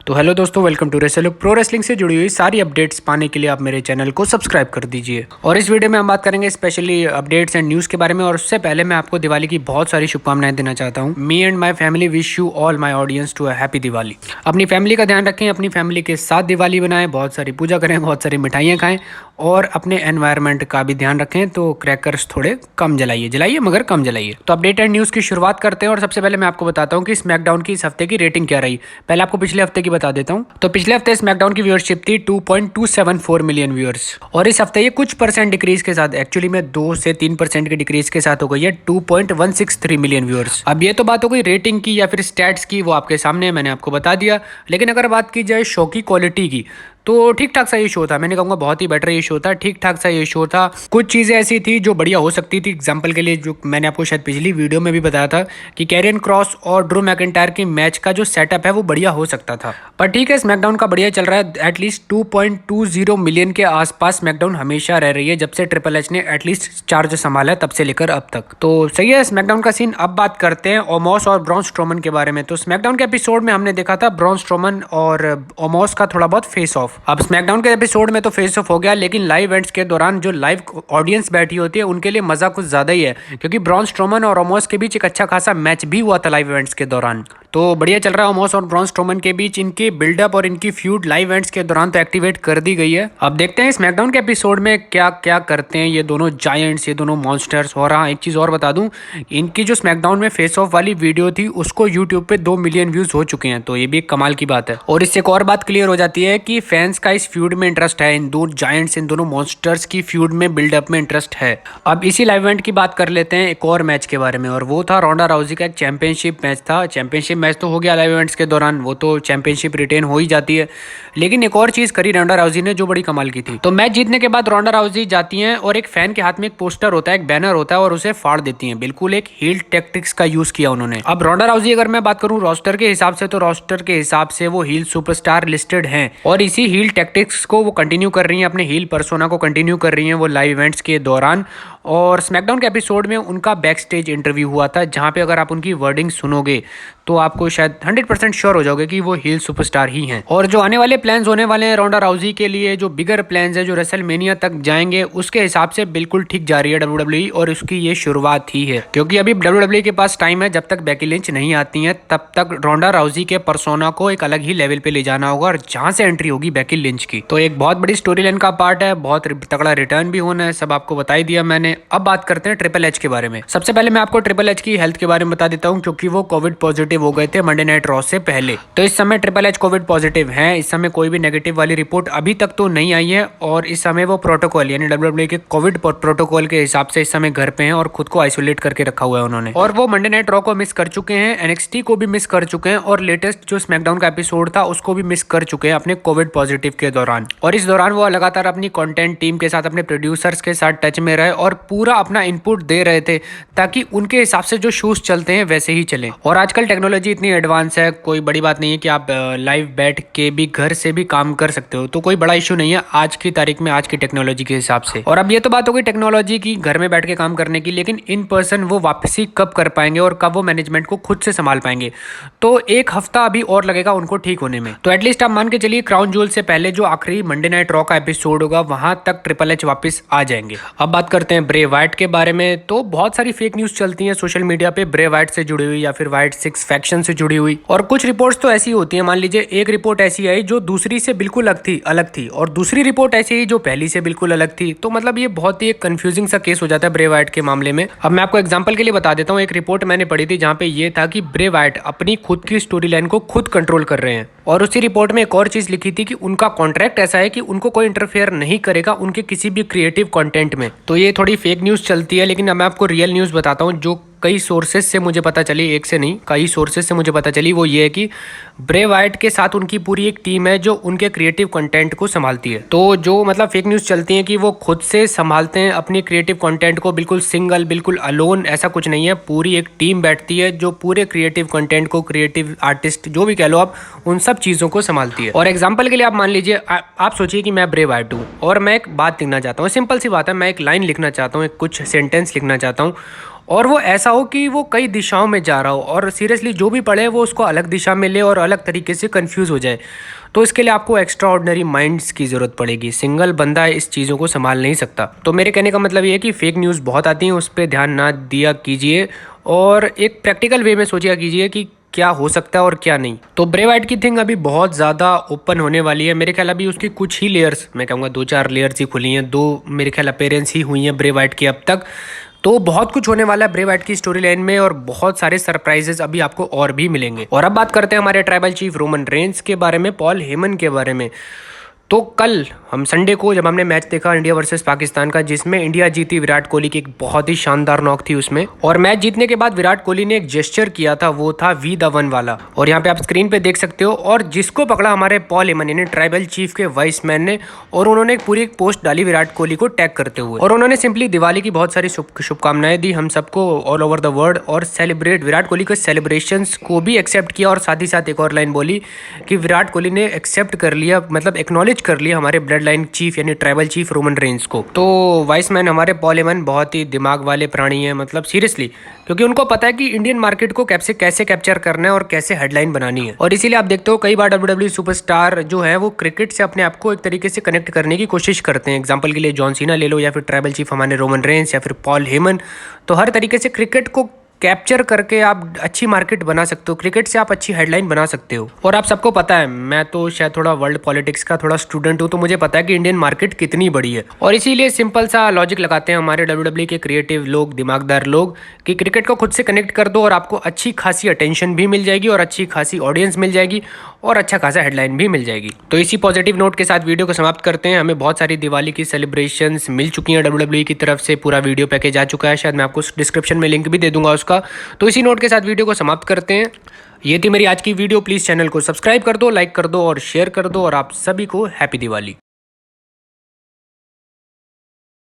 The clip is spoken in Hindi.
तो हेलो दोस्तों, वेलकम टू रेसलुक। प्रो रेसलिंग से जुड़ी हुई सारी अपडेट्स पाने के लिए आप मेरे चैनल को सब्सक्राइब कर दीजिए। और इस वीडियो में हम बात करेंगे स्पेशली अपडेट्स एंड न्यूज़ के बारे में। और उससे पहले मैं आपको दिवाली की बहुत सारी शुभकामनाएं देना चाहता हूं। Me and my family wish you all my audience to a happy Diwali. अपनी फैमिली का ध्यान रखें, अपनी फैमिली के साथ दिवाली बनाएं, बहुत सारी पूजा करें, बहुत सारी मिठाइयाँ खाएं और अपने एनवायरनमेंट का भी ध्यान रखें। तो क्रैकर्स थोड़े कम जलाइए मगर कम जलाइए। तो अपडेट एंड न्यूज़ की शुरुआत करते हैं और सबसे पहले मैं आपको बताता हूँ कि स्मैकडाउन की इस हफ्ते की रेटिंग क्या रही। पहले आपको पिछले हफ्ते की बता देता हूँ। तो पिछले हफ्ते स्मैकडाउन की व्यूअरशिप थी 2.274 मिलियन व्यूअर्स और इस हफ्ते ये कुछ परसेंट डिक्रीज के साथ, एक्चुअली में 2 से 3% के डिक्रीज के साथ हो गई है 2.163 मिलियन व्यूअर्स। अब ये तो बात हो गई रेटिंग की या फिर स्टैट्स की, वो आपके सामने मैंने आपको बता दिया। लेकिन अगर बात की जाए शो की क्वालिटी की, तो ठीक ठाक सा ये शो था। मैंने कहूँगा बहुत ही बेटर ये शो था, ठीक ठाक सा ये शो था। कुछ चीज़ें ऐसी थी जो बढ़िया हो सकती थी। एग्जांपल के लिए जो मैंने आपको शायद पिछली वीडियो में भी बताया था कि कैरियन क्रॉस और ड्रू मैकिंटायर की मैच का जो सेटअप है वो बढ़िया हो सकता था। पर ठीक है, स्मैकडाउन का बढ़िया चल रहा है। एटलीस्ट 2.20 मिलियन के आसपास स्मैकडाउन हमेशा रह रही है जब से ट्रिपल एच ने एटलीस्ट चार्ज संभाला है, तब से लेकर अब तक। तो सही है स्मैकडाउन का सीन। अब बात करते हैं ओमोस और ब्रॉन स्ट्रोमन के बारे में। तो स्मैकडाउन के एपिसोड में हमने देखा था ब्रॉन स्ट्रोमन और ओमोस का थोड़ा बहुत फेस ऑफ। अब स्मैकडाउन के एपिसोड में तो फेस ऑफ हो गया, लेकिन लाइव इवेंट्स के दौरान जो लाइव ऑडियंस बैठी होती है उनके लिए मजा कुछ ज्यादा ही है, क्योंकि ब्रॉन स्ट्रोमन और ओमोस के बीच एक अच्छा खासा मैच भी हुआ था लाइव इवेंट्स के दौरान। तो बढ़िया चल रहा है ओमोस और ब्रॉन स्ट्रोमन के बीच। इनके बिल्डअप और इनकी फ्यूड लाइव इवेंट्स के दौरान तो एक्टिवेट कर दी गई है। अब देखते हैं स्मैकडाउन के एपिसोड में क्या क्या करते हैं ये दोनों जायंट्स, ये दोनों मॉन्स्टर्स। और हाँ, एक चीज और बता दूं, इनकी जो स्मैकडाउन में फेस ऑफ वाली वीडियो थी उसको यूट्यूब पे 2 मिलियन व्यूज हो चुके हैं, तो ये भी एक कमाल की बात है। और इससे एक और बात क्लियर हो जाती है कि फैंस का इस फ्यूड में इंटरेस्ट है, इन दो जायंट्स, इन दोनों मॉन्स्टर्स की फ्यूड में बिल्डअप में इंटरेस्ट है। अब इसी लाइव इवेंट की बात कर लेते हैं एक और मैच के बारे में, और वो था रोंडा राउजी का एक चैंपियनशिप मैच था। चैंपियनशिप मैच तो हो गया लाइव इवेंट्स के दौरान, वो तो चैंपियनशिप रिटेन हो ही जाती है। लेकिन एक और चीज करी रोंडा राउजी ने जो बड़ी कमाल की थी। तो मैच जीतने के बाद रोंडा राउजी जाती हैं और एक फैन के हाथ में एक पोस्टर होता है, एक बैनर होता है, और उसे फाड़ देती हैं। बिल्कुल एक हील टैक्टिक्स का यूज किया उन्होंने। अब रोंडा राउजी अगर मैं बात करूं रोस्टर के हिसाब से, तो रोस्टर के हिसाब से वो हील सुपरस्टार लिस्टेड हैं और इसी हील टैक्टिक्स को वो कंटिन्यू कर रही हैं, अपने हील पर्सोना को कंटिन्यू कर रही हैं वो लाइव इवेंट्स के दौरान। और स्मैकडाउन के एपिसोड में उनका बैक स्टेज इंटरव्यू हुआ था, जहां पे अगर आप उनकी वर्डिंग सुनोगे तो आपको शायद 100% श्योर हो जाओगे कि वो हील सुपरस्टार ही हैं। और जो आने वाले प्लान्स होने वाले हैं रोंडा राउजी के लिए, जो बिगर प्लान्स है, जो रेसलमेनिया तक जाएंगे, उसके हिसाब से बिल्कुल ठीक जा रही है डब्ल्यूडब्ल्यूई। और उसकी ये शुरुआत ही है, क्योंकि अभी डब्ल्यूडब्ल्यूई के पास टाइम है। जब तक बेकी लिंच नहीं आती हैं तब तक रोंडा राउजी के पर्सोना को एक अलग ही लेवल पे ले जाना होगा, और जहां से एंट्री होगी बेकी लिंच की, तो एक बहुत बड़ी स्टोरी लाइन का पार्ट है, बहुत तगड़ा रिटर्न भी होना है। सब आपको बता ही दिया मैंने। अब बात करते हैं ट्रिपल एच के बारे में। सबसे पहले मैं आपको ट्रिपल एच की हेल्थ के बारे में बता देता हूं, क्योंकि वो कोविड पॉजिटिव हो गए थे मंडे नाइट रॉ से पहले। तो इस समय ट्रिपल एच कोविड पॉजिटिव हैं। इस समय कोई भी नेगेटिव वाली रिपोर्ट अभी तक तो नहीं आई है, और इस समय वो प्रोटोकॉल यानी डब्ल्यूडब्ल्यूई के कोविड प्रोटोकॉल के हिसाब से इस समय घर पे हैं और खुद को आइसोलेट करके रखा हुआ है उन्होंने। और वो मंडे नाइट रॉ को मिस कर चुके हैं, एनएक्सटी को भी मिस कर चुके हैं, और लेटेस्ट जो स्मैकडाउन का एपिसोड था उसको भी मिस कर चुके हैं अपने कोविड पॉजिटिव के दौरान। और इस दौरान वो लगातार अपनी कंटेंट टीम के साथ, अपने प्रोड्यूसर्स के साथ टच में रहे और पूरा अपना इनपुट दे रहे थे, ताकि उनके हिसाब से जो शूज चलते हैं वैसे ही चले। और आजकल टेक्नोलॉजी इतनी एडवांस है, कोई बड़ी बात नहीं है कि आप लाइव बैठ के भी घर से भी काम कर सकते हो, तो कोई बड़ा इशू नहीं है आज की तारीख में, आज की टेक्नोलॉजी के हिसाब से। और अब ये तो बात हो गई टेक्नोलॉजी की, घर में बैठ के काम करने की, लेकिन इन पर्सन वो वापसी कब कर पाएंगे और कब वो मैनेजमेंट को खुद से संभाल पाएंगे? तो एक हफ्ता अभी और लगेगा उनको ठीक होने में। तो एटलीस्ट आप मान के चलिए क्राउन जूल से पहले जो आखिरी मंडे नाइट रॉ का एपिसोड होगा वहां तक ट्रिपल एच वापस आ जाएंगे। अब बात करते हैं ब्रे वाइट के बारे में। तो बहुत सारी फेक न्यूज चलती हैं सोशल मीडिया पे ब्रे वाइट से जुड़ी हुई या फिर वाइट सिक्स फैक्शन से जुड़ी हुई, और कुछ रिपोर्ट्स तो ऐसी होती है, मान लीजिए एक रिपोर्ट ऐसी आई जो दूसरी से बिल्कुल अलग थी, और दूसरी रिपोर्ट ऐसी आई जो पहली से बिल्कुल अलग थी। तो मतलब ये बहुत ही एक कंफ्यूजिंग सा केस हो जाता है ब्रे वाइट के मामले में। अब मैं आपको एग्जांपल के लिए बता देता हूँ, एक रिपोर्ट मैंने पढ़ी थी जहाँ पे ये था कि ब्रे वाइट अपनी खुद की स्टोरी लाइन को खुद कंट्रोल कर रहे हैं, और उसी रिपोर्ट में एक और चीज लिखी थी कि उनका कॉन्ट्रैक्ट ऐसा है कि उनको कोई इंटरफेयर नहीं करेगा उनके किसी भी क्रिएटिव कंटेंट में। तो ये थोड़ी फेक न्यूज चलती है, लेकिन अब मैं आपको रियल न्यूज बताता हूँ जो कई सोर्सेज से मुझे पता चली, एक से नहीं कई सोर्सेज से मुझे पता चली। वो ये है कि ब्रे वाइट के साथ उनकी पूरी एक टीम है जो उनके क्रिएटिव कंटेंट को संभालती है। तो जो मतलब फेक न्यूज़ चलती है कि वो खुद से संभालते हैं अपनी क्रिएटिव कंटेंट को, बिल्कुल सिंगल, बिल्कुल अलोन, ऐसा कुछ नहीं है। पूरी एक टीम बैठती है जो पूरे क्रिएटिव कंटेंट को, क्रिएटिव आर्टिस्ट जो भी कह लो आप, उन सब चीज़ों को संभालती है। और एग्जाम्पल के लिए आप मान लीजिए, आप सोचिए कि मैं ब्रे वाइट हूँ और मैं एक बात लिखना चाहता हूँ, सिंपल सी बात है, मैं एक लाइन लिखना चाहता हूँ, एक कुछ सेंटेंस लिखना चाहता हूँ, और वो ऐसा हो कि वो कई दिशाओं में जा रहा हो और सीरियसली जो भी पढ़े वो उसको अलग दिशा में ले और अलग तरीके से कंफ्यूज हो जाए। तो इसके लिए आपको एक्स्ट्रा ऑर्डिनरी माइंड्स की ज़रूरत पड़ेगी। सिंगल बंदा इस चीज़ों को संभाल नहीं सकता। तो मेरे कहने का मतलब ये है कि फेक न्यूज़ बहुत आती हैं, उस पर ध्यान ना दिया कीजिए और एक प्रैक्टिकल वे में सोचिया कीजिए कि क्या हो सकता है और क्या नहीं। तो ब्रे वाइट की थिंग अभी बहुत ज़्यादा ओपन होने वाली है। मेरे ख्याल अभी उसकी कुछ ही लेयर्स, मैं कहूँगा 2-4 लेयर्स ही खुली हैं। 2 मेरे ख्याल अपेयरेंस ही हुई हैं ब्रे वाइट की अब तक। तो बहुत कुछ होने वाला है ब्रे वाइट की स्टोरी लाइन में और बहुत सारे सरप्राइजेस अभी आपको और भी मिलेंगे। और अब बात करते हैं हमारे ट्राइबल चीफ रोमन रेंस के बारे में, पॉल हेमन के बारे में। तो कल हम संडे को जब हमने मैच देखा इंडिया वर्सेस पाकिस्तान का, जिसमें इंडिया जीती, विराट कोहली की एक बहुत ही शानदार नॉक थी उसमें। और मैच जीतने के बाद विराट कोहली ने एक जेस्चर किया था, वो था वी द वन वाला। और यहाँ पे आप स्क्रीन पे देख सकते हो। और जिसको पकड़ा हमारे पॉल हेमन यानी ट्राइबल चीफ के वाइस मैन ने, और उन्होंने पूरी एक पोस्ट डाली विराट कोहली को टैग करते हुए। और उन्होंने सिंपली दिवाली की बहुत सारी शुभकामनाएं दी हम सबको ऑल ओवर द वर्ल्ड, और सेलिब्रेट विराट कोहली के सेलिब्रेशंस को भी एक्सेप्ट किया। और साथ ही साथ एक और लाइन बोली कि विराट कोहली ने एक्सेप्ट कर लिया, मतलब एक्नॉलेज कर लिया हमारे ब्लड लाइन चीफ यानी ट्राइबल चीफ रोमन रेंस को। तो वाइस मैन हमारे पॉल हेमन बहुत ही दिमाग वाले प्राणी हैं, मतलब सीरियसली, क्योंकि उनको पता है कि इंडियन मार्केट को कैसे कैप्चर करना है और कैसे हेडलाइन बनानी है। और इसीलिए आप देखते हो कई बार डब्ल्यूडब्ल्यू सुपरस्टार जो है वो क्रिकेट से अपने आप को एक तरीके से कनेक्ट करने की कोशिश करते हैं। एग्जांपल के लिए जॉन सीना ले लो, या फिर ट्राइबल चीफ हमारे रोमन रेंस, या फिर पॉल हेमन। तो हर तरीके से क्रिकेट को कैप्चर करके आप अच्छी मार्केट बना सकते हो, क्रिकेट से आप अच्छी हेडलाइन बना सकते हो। और आप सबको पता है, मैं तो शायद थोड़ा वर्ल्ड पॉलिटिक्स का थोड़ा स्टूडेंट हूँ, तो मुझे पता है कि इंडियन मार्केट कितनी बड़ी है। और इसीलिए सिंपल सा लॉजिक लगाते हैं हमारे डब्ल्यूडब्ल्यू के क्रिएटिव लोग, दिमागदार लोग, कि क्रिकेट को खुद से कनेक्ट कर दो और आपको अच्छी खासी अटेंशन भी मिल जाएगी और अच्छी खासी ऑडियंस मिल जाएगी और अच्छा खासा हेडलाइन भी मिल जाएगी। तो इसी पॉजिटिव नोट के साथ वीडियो को समाप्त करते हैं। हमें बहुत सारी दिवाली की सेलिब्रेशंस मिल चुकी हैं डब्ल्यूडब्ल्यू की तरफ से, पूरा वीडियो पैकेज आ चुका है, शायद मैं आपको डिस्क्रिप्शन में लिंक भी दे दूंगा उसका। तो इसी नोट के साथ वीडियो को समाप्त करते हैं। ये थी मेरी आज की वीडियो। प्लीज़ चैनल को सब्सक्राइब कर दो, लाइक कर दो और शेयर कर दो। और आप सभी को हैप्पी दिवाली।